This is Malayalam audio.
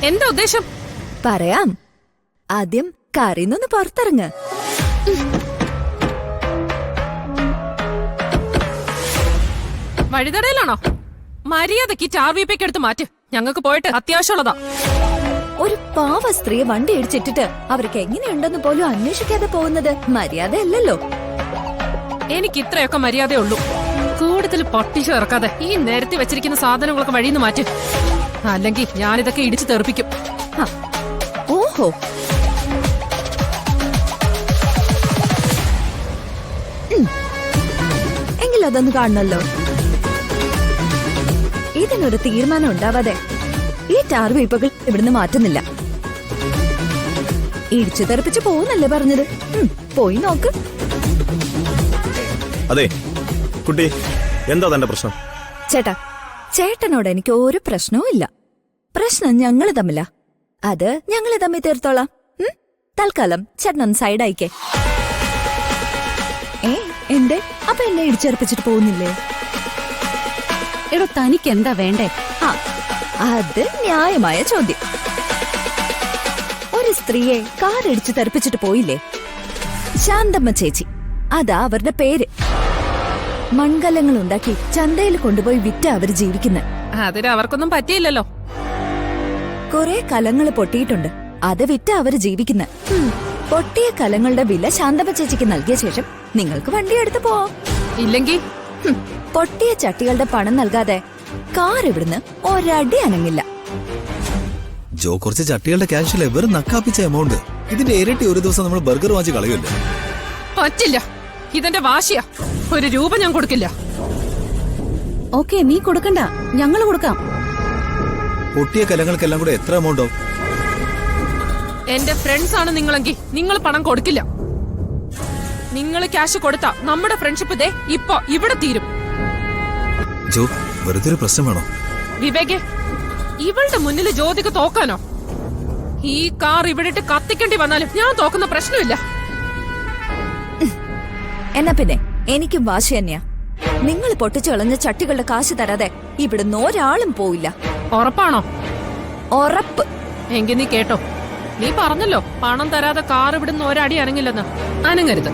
എന്താ ഉദ്ദേശം? പറയാം. ആദ്യം കാറിന്നൊന്ന് പുറത്തിറങ്ങ്. വഴിതടയിലാണോ? മര്യാദക്ക് ടാർവിപ്പയ്ക്ക് എടുത്ത് മാറ്റ്. ഞങ്ങൾക്ക് പോയിട്ട് അത്യാവശ്യമുള്ളതാ. ഒരു പാവ സ്ത്രീയെ വണ്ടി ഇടിച്ചിട്ടിട്ട് അവർക്ക് എങ്ങനെയുണ്ടെന്ന് പോലും അന്വേഷിക്കാതെ പോകുന്നത് മര്യാദയല്ലല്ലോ. എനിക്ക് ഇത്രയൊക്കെ മര്യാദയുള്ളൂ. കൂടുതൽ പൊട്ടിച്ചു ഇറക്കാതെ ഈ നേരത്തെ വെച്ചിരിക്കുന്ന സാധനങ്ങളൊക്കെ വഴിന്ന് മാറ്റ്. അല്ലെങ്കിൽ ഞാനിതൊക്കെ ഇടിച്ചു തെറിപ്പിക്കും. ഓഹോ, എങ്കിലതൊന്ന് കാണണല്ലോ. ഇതിനൊരു തീരുമാനം ഉണ്ടാവാതെ ഈ ടാർവീപ്പകൾ ഇവിടുന്ന് മാറ്റുന്നില്ല. ഇടിച്ചു തെറിപ്പിച്ച് പോകുന്നല്ലേ പറഞ്ഞത്? പോയി നോക്ക്. അതെ കുട്ടി, എന്താ തന്റെ പ്രശ്നം? ചേട്ടാ, ചേട്ടനോട് എനിക്ക് ഒരു പ്രശ്നവും ഇല്ല. പ്രശ്നം ഞങ്ങള് തമ്മിലാ. അത് ഞങ്ങള് തമ്മിൽ തീർത്തോളാം. തൽക്കാലം ചേട്ടനൊന്ന് സൈഡായിക്കേ. എന്തേ? അപ്പൊ എന്നെ ഇടിച്ചെറുപ്പിച്ചിട്ട് പോകുന്നില്ലേ? എടോ, തനിക്ക് എന്താ വേണ്ടേ? അത് ന്യായമായ ചോദ്യം. ഒരു സ്ത്രീയെ കാർ ഇടിച്ചു തെറിപ്പിച്ചിട്ട് പോയില്ലേ? ശാന്തമ്മ ചേച്ചി, അതാ അവരുടെ പേര്. മൺകലങ്ങൾ ഉണ്ടാക്കി ചന്തയിൽ കൊണ്ടുപോയി വിറ്റ അവര് ജീവിക്കുന്നത്. അതിന് അവർക്കൊന്നും പറ്റിയില്ലല്ലോ. കുറെ കലങ്ങൾ പൊട്ടിയിട്ടുണ്ട്, അത് വിറ്റ അവര് ജീവിക്കുന്നത്. പൊട്ടിയ കലങ്ങളുടെ വില ശാന്തമ്മ ചേച്ചിക്ക് നൽകിയ ശേഷം നിങ്ങൾക്ക് വണ്ടി എടുത്ത് പോവാം. ഇല്ലെങ്കിൽ പൊട്ടിയ ചട്ടികളുടെ പണം നൽകാതെ കാർ ഇവിടുന്ന് ഒരടി അനങ്ങില്ല. ജോ, കുറച്ച് ചട്ടികളുടെ ക്യാഷിലെ വെറും നക്കാപ്പിച്ച എമൗണ്ട്. ഇതിന്റെ ഇരട്ടി ഒരു ദിവസം നമ്മൾ ബർഗർ വാങ്ങിച്ച് കളയുമല്ലോ. പറ്റില്ല, ഇതെന്റെ വാശിയാ. ഒരു രൂപ ഞാൻ കൊടുക്കില്ല. ഓക്കെ, നീ കൊടുക്കണ്ട, ഞങ്ങൾ കൊടുക്കാം. പൊട്ടിയ കലങ്ങൾക്കെല്ലാം കൂടെ എത്ര എമൗണ്ടോ? എന്റെ ഫ്രണ്ട്സ് ആണ് നിങ്ങളെങ്കിൽ നിങ്ങൾ പണം കൊടുക്കില്ല. നിങ്ങൾ ക്യാഷ് കൊടുത്താ നമ്മുടെ ഫ്രണ്ട്ഷിപ്പ് ദേ ഇപ്പൊ ഇവിടെ തീരും. ജോ, വെറുതെ ഒരു പ്രശ്നം വേണോ? വിവേകെ, ഇവളുടെ മുന്നിൽ ജ്യോതിക്ക് തോക്കാനോ? ഈ കാർ ഇവിടെ ഇട്ട് കത്തിക്കേണ്ടി വന്നാലും ഞാൻ തോക്കുന്ന പ്രശ്നമില്ല. എന്നാ പിന്നെ എനിക്കും വാശി തന്നെയാ. നിങ്ങൾ പൊട്ടിച്ചു കളഞ്ഞ ചട്ടികളുടെ കാശ് തരാതെ ഇവിടുന്ന് ഒരാളും പോയില്ല. ഉറപ്പാണോ? ഉറപ്പ്. എങ്കിൽ നീ കേട്ടോ, നീ പറഞ്ഞല്ലോ പണം തരാതെ കാർ ഇവിടുന്ന് ഒരടി അനങ്ങില്ലെന്ന്. അനങ്ങരുത്.